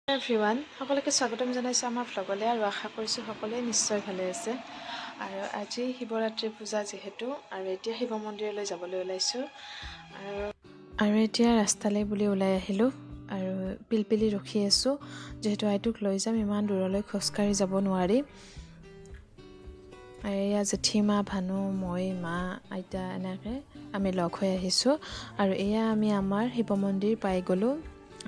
Everyone সকলোকে স্বাগতম জনাইছোঁ আমাৰ ভ্লগলৈ আৰু আশা কৰিছোঁ সকলোৱে নিশ্চয় ভালে আছে আৰু আজি শিৱৰাত্ৰি পূজা যিহেতু আৰু এতিয়া শিৱ মন্দিৰলৈ যাবলৈ ওলাইছোঁ আৰু এতিয়া ৰাস্তালৈ বুলি ওলাই আহিলোঁ আৰু পিলপিলি ৰখি আছোঁ যিহেতু আইটোক লৈ যাম ইমান দূৰলৈ খোজকাঢ়ি যাব নোৱাৰি আৰু এয়া জেঠীমা ভানু মই মা আইতা এনেকৈ আমি লগ হৈ আহিছোঁ আৰু এয়া আমি আমাৰ শিৱ মন্দিৰ পাই গ'লোঁ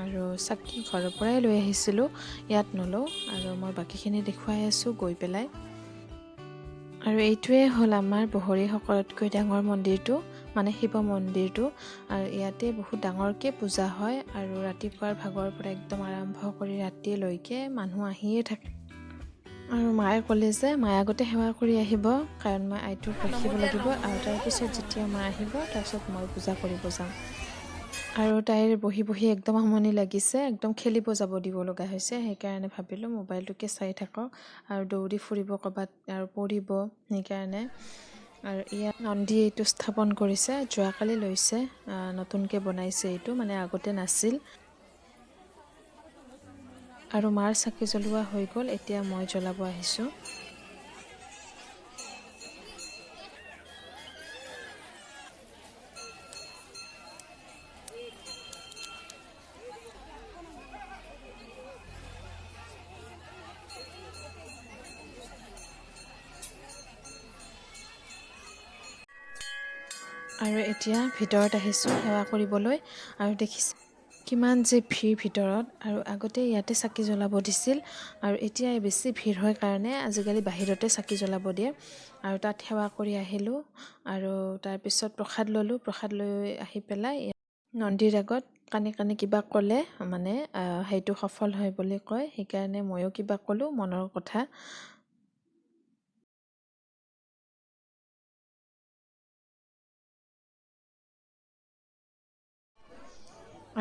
আৰু চাকি ঘৰৰ পৰাই লৈ আহিছিলোঁ ইয়াত নলওঁ আৰু মই বাকীখিনি দেখুৱাই আছোঁ গৈ পেলাই আৰু এইটোৱে হ'ল আমাৰ বহৰী সকলোতকৈ ডাঙৰ মন্দিৰটো মানে শিৱ মন্দিৰটো আৰু ইয়াতে বহুত ডাঙৰকৈ পূজা হয় আৰু ৰাতিপুৱাৰ ভাগৰ পৰা একদম আৰম্ভ কৰি ৰাতিলৈকে মানুহ আহিয়ে থাকে আৰু মায়ে ক'লে যে মায়ে আগতে সেৱা কৰি আহিব কাৰণ মই আইটোক ৰাখিব লাগিব আৰু তাৰপিছত যেতিয়া মা আহিব তাৰপিছত মই পূজা কৰিব যাম আৰু তাইৰ বহি বহি একদম আমনি লাগিছে একদম খেলিব যাব দিব লগা হৈছে সেইকাৰণে ভাবিলোঁ মোবাইলটোকে চাই থাকক আৰু দৌৰি ফুৰিব ক'ৰবাত আৰু পৰিব সেইকাৰণে আৰু ইয়াত নন্দী এইটো স্থাপন কৰিছে যোৱাকালি লৈছে নতুনকৈ বনাইছে এইটো মানে আগতে নাছিল আৰু মাৰ চাকি জ্বলোৱা হৈ গ'ল এতিয়া মই জ্বলাব আহিছোঁ আৰু এতিয়া ভিতৰত আহিছোঁ সেৱা কৰিবলৈ আৰু দেখিছে কিমান যে ভিৰ ভিতৰত আৰু আগতে ইয়াতে চাকি জ্বলাব দিছিল আৰু এতিয়া বেছি ভিৰ হয় কাৰণে আজিকালি বাহিৰতে চাকি জ্বলাব দিয়ে আৰু তাত সেৱা কৰি আহিলোঁ আৰু তাৰপিছত প্ৰসাদ ল'লোঁ প্ৰসাদ লৈ আহি পেলাই নন্দীৰ আগত কানি কানি কিবা ক'লে মানে সেইটো সফল হয় বুলি কয় সেইকাৰণে ময়ো কিবা ক'লোঁ মনৰ কথা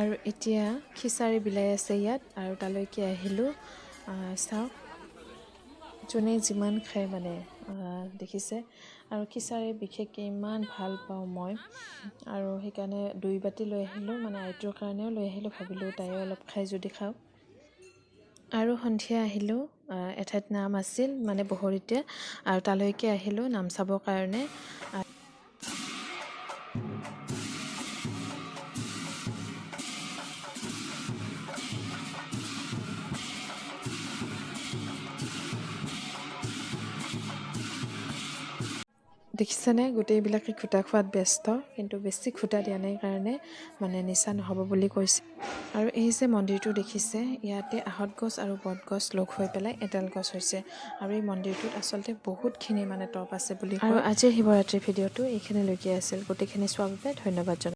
আৰু এতিয়া খিচাৰি বিলাই আছে ইয়াত আৰু তালৈকে আহিলোঁ চাওক যোনে যিমান খায় মানে দেখিছে আৰু খিচাৰি বিশেষকৈ ইমান ভাল পাওঁ মই আৰু সেইকাৰণে 2 বাতি লৈ আহিলোঁ মানে আইটোৰ কাৰণেও লৈ আহিলোঁ ভাবিলোঁ তাইও অলপ খাই যদি খাওক আৰু সন্ধিয়া আহিলোঁ এঠাইত নাম আছিল মানে বহৰীতে আৰু তালৈকে আহিলোঁ নাম চাবৰ কাৰণে দেখিছেনে গোটেইবিলাকে খুটা খোৱাত ব্যস্ত কিন্তু বেছি খুটা দিয়া নাই কাৰণে মানে নিচা নহ'ব বুলি কৈছে আৰু এই যে মন্দিৰটো দেখিছে ইয়াতে আহঁত গছ আৰু বট গছ লগ হৈ পেলাই এডাল গছ হৈছে আৰু এই মন্দিৰটোত আচলতে বহুতখিনি মানে তপ আছে বুলি আৰু আজিৰ শিৱৰাত্ৰিৰ ভিডিঅ'টো এইখিনিলৈকে আছিল গোটেইখিনি চোৱাৰ বাবে ধন্যবাদ জনাইছোঁ।